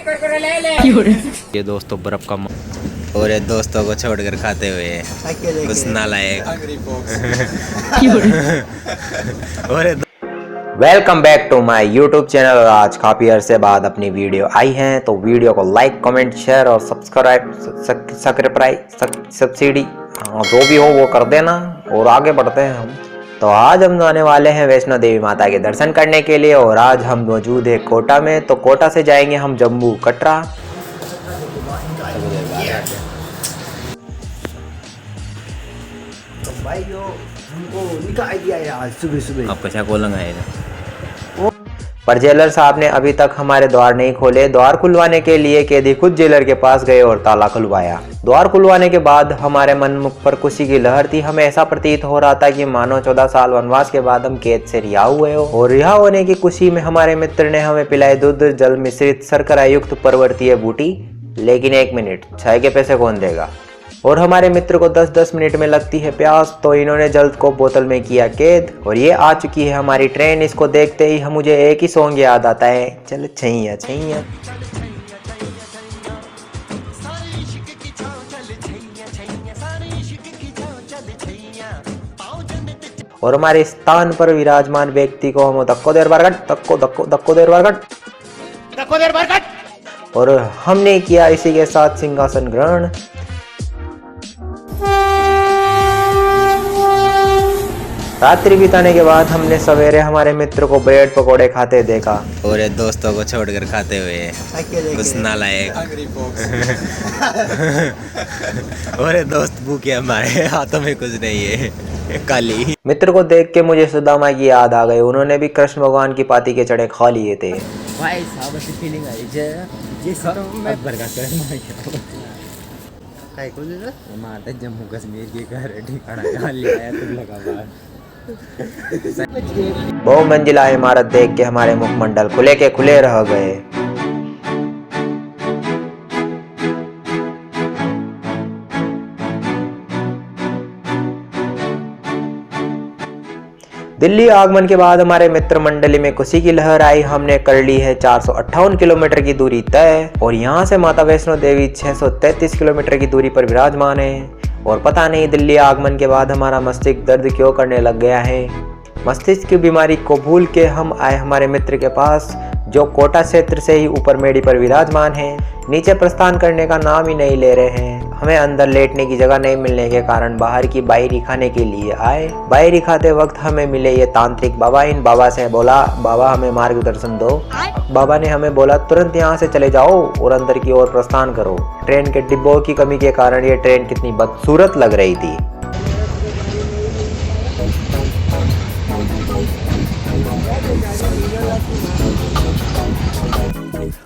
ये दोस्तों बर्फ का और ये दोस्तों को छोड़कर खाते हुए कुछ नालायक। और welcome back to my YouTube channel. और आज काफ़ी अरसे बाद अपनी वीडियो आई है, तो वीडियो को लाइक कमेंट शेयर और सब्सक्राइब सब्सिडी जो भी हो वो कर देना। और आगे बढ़ते हैं हम। तो आज हम जाने वाले हैं वैष्णो देवी माता के दर्शन करने के लिए। और आज हम मौजूद है कोटा में, तो कोटा से जाएंगे हम जम्मू कटरा। तो भाई जो हमको उनका आइडिया है आज सुबह सुबह आप कैसा खोलेंगे पर जेलर साहब ने अभी तक हमारे द्वार नहीं खोले। द्वार खुलवाने के लिए कैदी खुद जेलर के पास गए और ताला खुलवाया। द्वार खुलवाने के बाद हमारे मन मुख पर खुशी की लहर थी। हमें ऐसा प्रतीत हो रहा था कि मानो 14 साल वनवास के बाद हम कैद से रिहा हुए हो। और रिहा होने की खुशी में हमारे मित्र ने हमें पिलाई दूध जल मिश्रित शर्करा युक्त पर्वतीय बूटी। लेकिन 1 मिनट, चाय के पैसे कौन देगा? और हमारे मित्र को 10-10 मिनट में लगती है प्यास, तो इन्होंने जल्द को बोतल में किया कैद। और ये आ चुकी है हमारी ट्रेन। इसको देखते ही मुझे एक ही सॉन्ग याद आता है, चल छैया छैया। और हमारे स्थान पर विराजमान व्यक्ति को हम धक्को देर बार धक्को देर बार। और हमने किया इसी के साथ सिंहासन ग्रहण। रात्रि बिताने के बाद हमने सवेरे हमारे मित्र को ब्रेड पकोड़े खाते देखा। और ये दोस्तों को छोड़कर खाते हुए कुछ नालायक। और ये दोस्त भूखे, हमारे हाथों में कुछ नहीं है काली। मित्र को देख के मुझे सुदामा की याद आ गई। उन्होंने भी कृष्ण भगवान की पाती के चढ़े खा लिए थे। भाई साहब ऐसी फीलिंग आई माता जम्मू कश्मीर के घर ठिकाना कहाँ ले आया तुम लगा बाहर। बहुमंजिला इमारत देख के हमारे मुखमंडल खुले के खुले रह गए। दिल्ली आगमन के बाद हमारे मित्र मंडली में खुशी की लहर आई। हमने कर ली है 458 किलोमीटर की दूरी तय। और यहाँ से माता वैष्णो देवी 633 किलोमीटर की दूरी पर विराजमान है। और पता नहीं दिल्ली आगमन के बाद हमारा मस्तिष्क दर्द क्यों करने लग गया है। मस्तिष्क की बीमारी को भूल के हम आए हमारे मित्र के पास, जो कोटा क्षेत्र से ही ऊपर मेडी पर विराजमान है। नीचे प्रस्थान करने का नाम ही नहीं ले रहे हैं। हमें अंदर लेटने की जगह नहीं मिलने के कारण बाहर की बायरी खाने के लिए आए। बायरी खाते वक्त हमें मिले ये तांत्रिक बाबा। इन बाबा से बोला, बाबा हमें मार्गदर्शन दो। बाबा ने हमें बोला, तुरंत यहाँ से चले जाओ और अंदर की ओर प्रस्थान करो। ट्रेन के डिब्बों की कमी के कारण ये ट्रेन कितनी बदसूरत लग रही थी।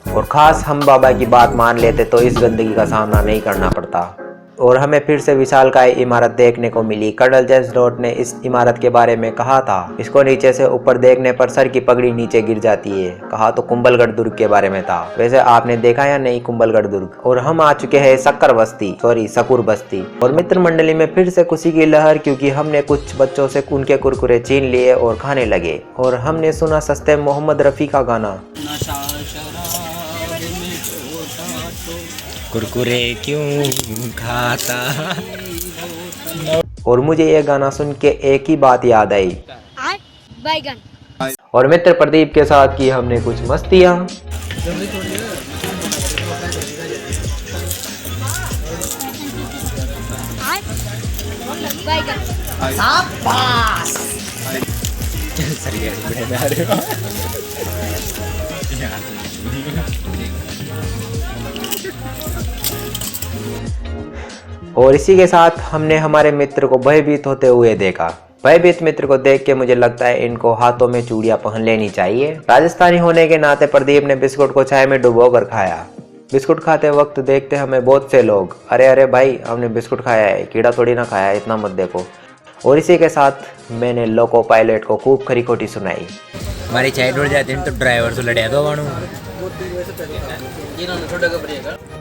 और खास हम बाबा की बात मान लेते तो इस गंदगी का सामना नहीं करना पड़ता। और हमें फिर से विशालकाय इमारत देखने को मिली। कर्नल जेम्स डॉट ने इस इमारत के बारे में कहा था, इसको नीचे से ऊपर देखने पर सर की पगड़ी नीचे गिर जाती है। कहा तो कुंभलगढ़ दुर्ग के बारे में था। वैसे आपने देखा या नहीं कुंभलगढ़ दुर्ग? और हम आ चुके हैं सकुर बस्ती। और मित्र मंडली में फिर से खुशी की लहर, क्योंकि हमने कुछ बच्चों से उनके कुरकुरे छीन लिए और खाने लगे। और हमने सुना सस्ते मोहम्मद रफी का गाना, कुरकुरे क्यों खाता। और मुझे ये गाना सुन के एक ही बात याद आई, बैगन। और मित्र प्रदीप के साथ की हमने कुछ मस्तियाँ। और इसी के साथ हमने हमारे मित्र को भयभीत होते हुए देखा। भयभीत मित्र को देख के मुझे लगता है इनको हाथों में चूड़ियां पहन लेनी चाहिए। राजस्थानी होने के नाते प्रदीप ने बिस्कुट को चाय में डुबो कर खाया। बिस्कुट खाते वक्त देखते हमें बहुत से लोग, अरे भाई हमने बिस्कुट खाया है, कीड़ा थोड़ी ना खाया है, इतना मत देखो। और इसी के साथ मैंने लोको पायलट को खूब खरी खोटी सुनाई। हमारी चाय टूट जाती है तो ड्राइवर से लड़िया दो बाणू।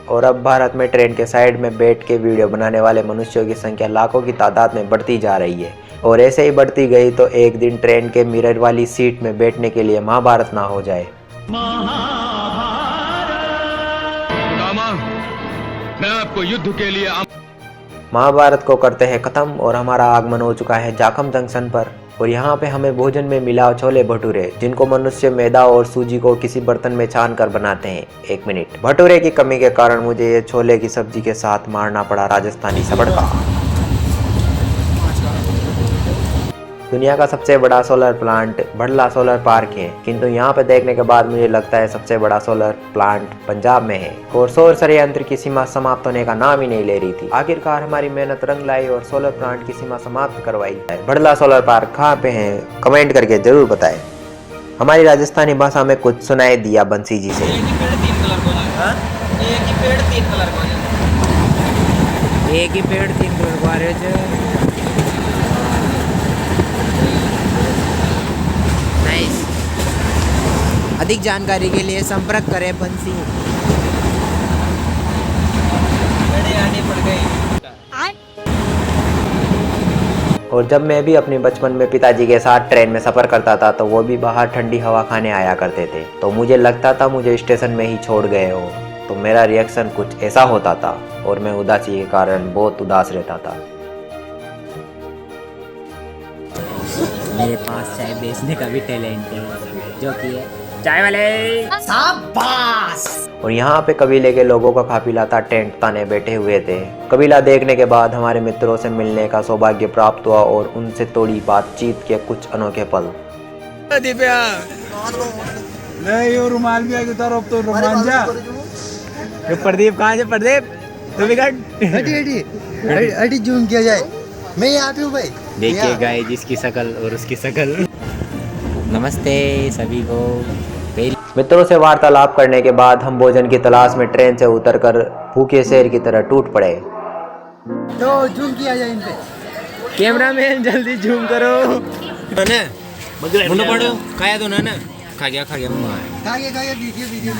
और अब भारत में ट्रेन के साइड में बैठ के वीडियो बनाने वाले मनुष्यों की संख्या लाखों की तादाद में बढ़ती जा रही है। और ऐसे ही बढ़ती गई तो एक दिन ट्रेन के मिरर वाली सीट में बैठने के लिए महाभारत ना हो जाए। आपको युद्ध के लिए महाभारत को करते हैं खत्म और हमारा आगमन हो चुका है जाखम जंक्शन पर। और यहाँ पे हमें भोजन में मिला छोले भटूरे, जिनको मनुष्य मैदा और सूजी को किसी बर्तन में छान कर बनाते हैं। एक मिनट, भटूरे की कमी के कारण मुझे ये छोले की सब्जी के साथ मारना पड़ा राजस्थानी सबड़का। दुनिया का सबसे बड़ा solar plant Bhadla solar park है, किंतु यहाँ पे देखने के बाद मुझे लगता है सबसे बड़ा सोलर प्लांट पंजाब में है। और सौर षडयंत्र की सीमा समाप्त होने का नाम ही नहीं ले रही थी। आखिरकार हमारी मेहनत रंग लाई और सोलर प्लांट की सीमा समाप्त करवाई है। भड़ला सोलर पार्क कहाँ पे है, कमेंट करके जरूर बताएं। हमारी राजस्थानी भाषा में कुछ सुनाई दिया बंसी जी से। एक ही पेड़ तीन कलर को आ रहे थे। नाइस। अधिक जानकारी के लिए संपर्क करें बंसी। और जब मैं भी अपने बचपन में पिताजी के साथ ट्रेन में सफर करता था तो वो भी बाहर ठंडी हवा खाने आया करते थे, तो मुझे लगता था मुझे स्टेशन में ही छोड़ गए हो। तो मेरा रिएक्शन कुछ ऐसा होता था और मैं उदासी के कारण बहुत उदास रहता था। मेरे पास चाय बेचने का भी टैलेंट है, जो कि है चाय वाले। शाबाश। और यहाँ पे कबीले के लोगों का काफिला था, टेंट ताने बैठे हुए थे। कबीला देखने के बाद हमारे मित्रों से मिलने का सौभाग्य प्राप्त हुआ और उनसे थोड़ी बातचीत के कुछ अनोखे पल। दिव्या नहीं, वो रुमाल भी आगे उतारो, अब तो रुमाल जा। प्रदीप कहाँ से? प्रदीप तुम हटी जूम किया जाए, मैं यहाँ पे हूँ भाई। देखिए गाइस, जिसकी शकल और उसकी शकल। नमस्ते सभी को। मित्रों से वार्तालाप करने के बाद हम भोजन की तलाश में ट्रेन से उतरकर भूखे शेर की तरह टूट पड़े। तो जूम किया जाए इन पे। कैमरामैन जल्दी जूम करो। मुंडो पड़ो, खाया तो ना खा गया वीडियो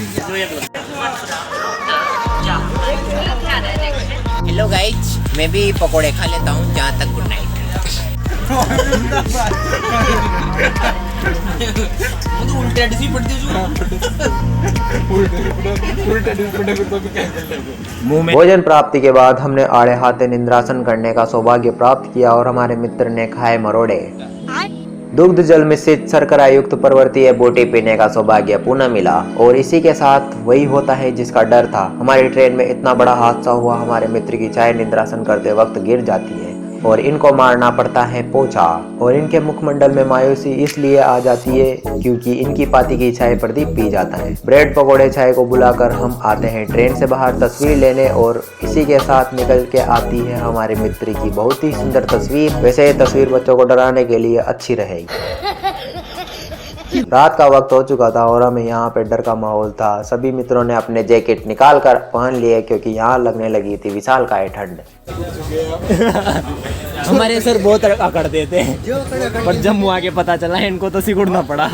हेलो गाइस, मैं भी पकोड़े खा लेता हूँ। जहाँ तक गुड नाइट। भोजन प्राप्ति के बाद हमने आड़े हाथे निद्रासन करने का सौभाग्य प्राप्त किया और हमारे मित्र ने खाए मरोड़े। दुग्ध जल मिश्रित शर्करा युक्त पर्वतीय बोटी पीने का सौभाग्य पुनः मिला। और इसी के साथ वही होता है जिसका डर था। हमारी ट्रेन में इतना बड़ा हादसा हुआ, हमारे मित्र की चाय निद्रासन करते वक्त गिर जाती है और इनको मारना पड़ता है पोछा। और इनके मुखमंडल में मायूसी इसलिए आ जाती है क्योंकि इनकी पाती की चाय प्रदीप पी जाता है। ब्रेड पकोड़े चाय को बुलाकर हम आते हैं ट्रेन से बाहर तस्वीर लेने और इसी के साथ निकल के आती है हमारे मित्र की बहुत ही सुंदर तस्वीर। वैसे ये तस्वीर बच्चों को डराने के लिए अच्छी रहेगी। रात का वक्त हो चुका था और हमें यहाँ पे डर का माहौल था। सभी मित्रों ने अपने जैकेट निकाल कर पहन लिए क्योंकि यहाँ लगने लगी थी विशालकाय ठंड। हमारे सर बहुत अकड़ते थे, पर जब मुआ के पता चला इनको तो सिकुड़ना पड़ा।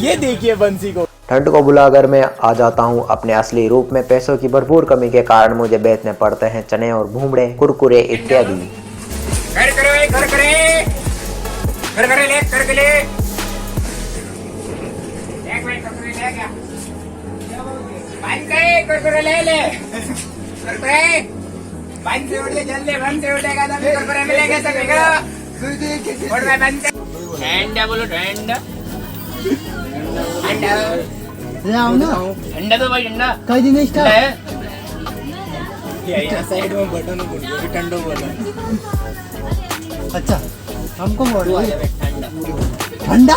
ये देखिए बंसी को। ठंड को बुलाकर मैं आ जाता हूँ अपने असली रूप में। पैसों की भरपूर कमी के कारण मुझे बेचने पड़ते हैं चने और भूमड़े, कुरकुरे इत्यादि। ठंडा तो भाई ठंडा कई दिन साइड में बटन ठंडो बोला। अच्छा हमको ठंडा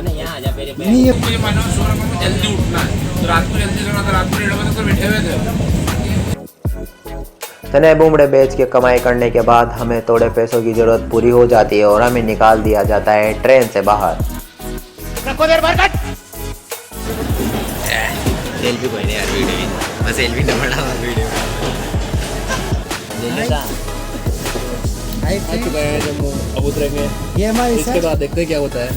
यहाँ आ जा मेरे पे। मुझे मानो सोना को जल्दी उठना है, तो रात को जल्दी सोना, तो रात को 1:30 बजे तक बैठे हुए थे। चने बूमड़े बेच के कमाई करने के बाद हमें थोड़े पैसों की जरूरत पूरी हो जाती है और हमें निकाल दिया जाता है ट्रेन से बाहर। सेल्फी कोई नहीं यार वीडियो में, बस सेल्फी न बना वीडियो में। अब उतरेंगे, ये हमारे इसके बाद देखते हैं क्या होता है।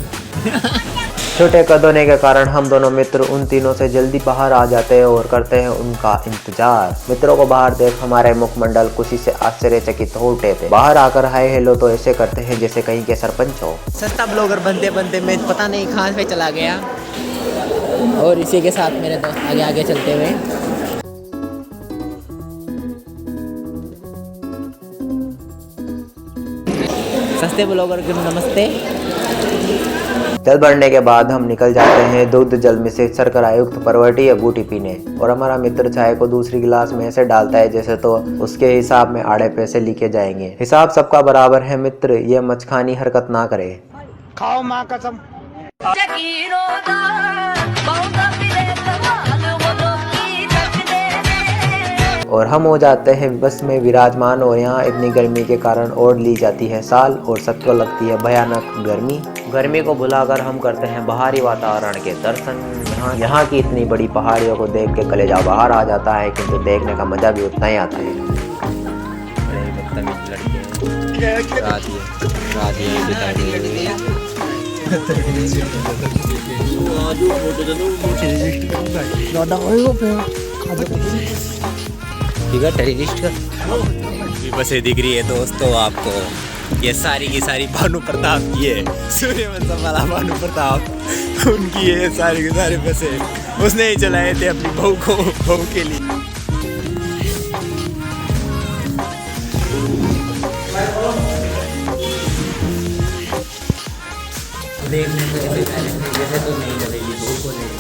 छोटे कद होने के कारण हम दोनों मित्र उन तीनों से जल्दी बाहर आ जाते हैं और करते हैं उनका इंतजार। मित्रों को बाहर देख हमारे मुखमंडल खुशी से आश्चर्यचकित हो उठे थे। बाहर आकर हाय हेलो तो ऐसे करते हैं जैसे कहीं के सरपंच हो। सस्ता ब्लॉगर बनते बनते मैं पता नहीं कहाँ पे चला गया। और इसी के साथ मेरे दोस्त आगे आगे चलते हुए। सस्ते ब्लॉगर को नमस्ते। जल भरने के बाद हम निकल जाते हैं दुग्ध जल में से शर्करा युक्त परवटी या बूटी पीने, और हमारा मित्र चाय को दूसरी गिलास में ऐसे डालता है जैसे तो उसके हिसाब में आड़े पैसे लिखे जाएंगे। हिसाब सबका बराबर है मित्र, ये मचखानी हरकत ना करे। खाओ माँ कसम। और हम हो जाते हैं बस में विराजमान, और यहाँ इतनी गर्मी के कारण ओढ़ ली जाती है साल, और सबको लगती है भयानक गर्मी। गर्मी को भुलाकर हम करते हैं बाहरी वातावरण के दर्शन। यहाँ की इतनी बड़ी पहाड़ियों को देख के कलेजा बाहर आ जाता है, किंतु देखने का मजा भी उतना ही आता है। बड़े बदतमीज लड़के रात टेररिस्ट का बसें दिख रही है दोस्तों आपको। ये सारी की सारी भानु प्रताप की है, सूर्यवंशम वाला भानु प्रताप उनकी है सारी की सारी बसें। उसने ही चलाए थे अपनी बहू के लिए।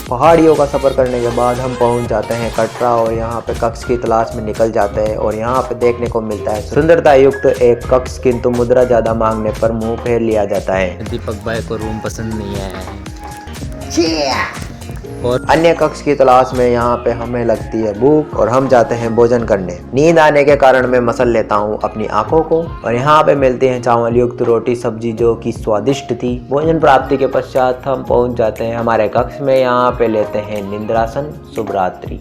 पहाड़ियों का सफर करने के बाद हम पहुंच जाते हैं कटरा, और यहाँ पे कक्ष की तलाश में निकल जाते हैं, और यहाँ पे देखने को मिलता है सुंदरता युक्त एक कक्ष, किंतु मुद्रा ज्यादा मांगने पर मुंह फेर लिया जाता है। दीपक भाई को रूम पसंद नहीं आया है। और अन्य कक्ष की तलाश में यहाँ पे हमें लगती है भूख, और हम जाते हैं भोजन करने। नींद आने के कारण मैं मसल लेता हूँ अपनी आंखों को, और यहाँ पे मिलती है चावल युक्त रोटी सब्जी जो कि स्वादिष्ट थी। भोजन प्राप्ति के पश्चात हम पहुँच जाते हैं हमारे कक्ष में। यहाँ पे लेते हैं निंद्रासन। शुभ रात्रि।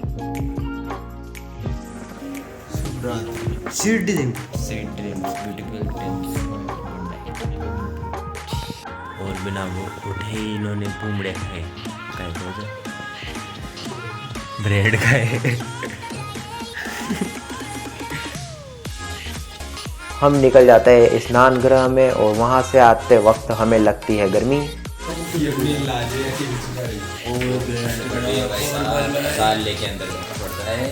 और बिना वो उठे ही इन्होंने पूमड़े खाए, ब्रेड खाए। हम निकल जाते हैं स्नान गृह में, और वहाँ से आते वक्त हमें लगती है गर्मी। साल लेके अंदर जाना पड़ता है।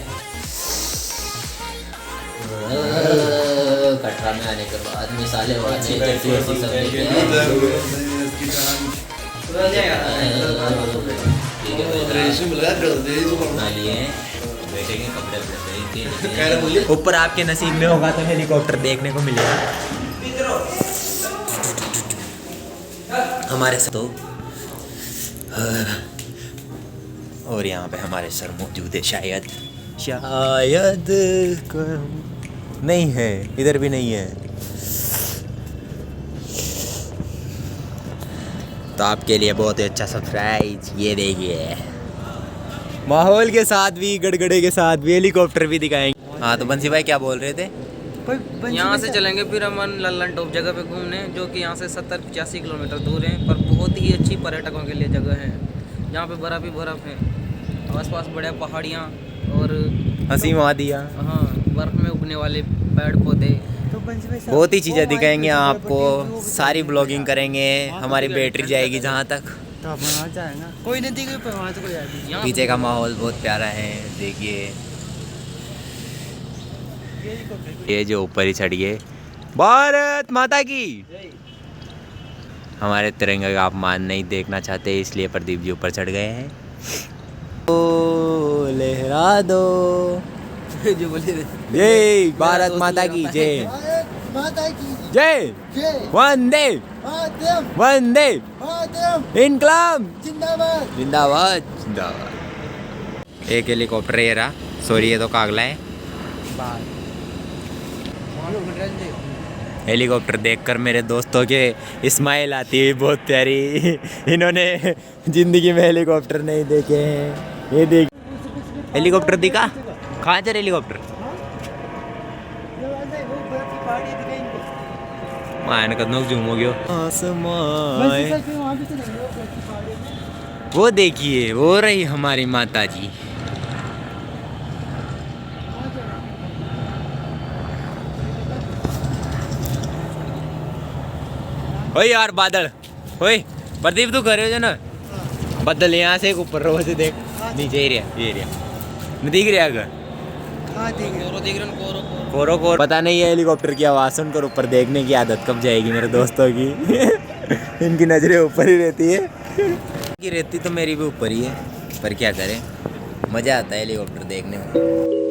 कटरा में आने के बाद मिसाले ऊपर आपके नसीब में होगा तो हेलीकॉप्टर देखने को मिलेगा हमारे साथ। और यहाँ पे हमारे सर मौजूद है, शायद नहीं है, इधर भी नहीं है। तो आपके लिए बहुत ही अच्छा सरप्राइज, ये देखिए माहौल के साथ भी, गड़गड़े के साथ भी, हेलीकॉप्टर भी दिखाएंगे। हाँ तो बंसी भाई क्या बोल रहे थे? यहाँ से चलेंगे फिर अमन लल्लन टॉप जगह पे घूमने, जो कि यहाँ से 70-85 किलोमीटर दूर है, पर बहुत ही अच्छी पर्यटकों के लिए जगह है। यहाँ पे बर्फ़ ही बर्फ़ है, आसपास बड़े पहाड़ियाँ और हंसी वादियाँ, हाँ बर्फ़ में उगने वाले पेड़ पौधे, बहुत ही चीज़ें दिखाएंगे आपको। सारी ब्लॉगिंग करेंगे, हमारी बैटरी जाएगी जहाँ तक। कोई नहीं दिखे वहाँ से कोई आएगी। पीछे का माहौल बहुत प्यारा है, देखिए ये जो ऊपर ही चढ़ गए। भारत माता की। हमारे तिरंगे का अपमान नहीं देखना चाहते, इसलिए प्रदीप जी ऊपर चढ़ गए हैं। ओ लहरा दो जो बोले जय भारत माता की जय, जय वंदे वंदे इनकलाब जिंदाबाद जिंदाबाद जिंदाबाद। एक हेलीकॉप्टर ये रहा, सॉरी ये तो कागला है। हेलीकॉप्टर देखकर मेरे दोस्तों के स्माइल आती है बहुत प्यारी। इन्होंने जिंदगी में हेलीकॉप्टर नहीं देखे हैं। ये देख हेलीकॉप्टर दिखा, कहाँ जा हेलीकॉप्टर? मान कदम जूम हो गयो आसमान। वो देखिए वो रही हमारी माता जी। ओए यार बादल, ओए प्रदीप तू करे हो ना, बदल यहाँ से एक ऊपर रो से देख नीचे एरिया ये एरिया नहीं दिख रहा अगर कोरो दिख रहे हैं, कोरो कोरो। कोरो कोरो पता नहीं है हेलीकॉप्टर की आवाज़ सुनकर ऊपर देखने की आदत कब जाएगी मेरे दोस्तों की। इनकी नज़रें ऊपर ही रहती है कि रहती तो मेरी भी ऊपर ही है पर क्या करें मज़ा आता है हेलीकॉप्टर देखने में।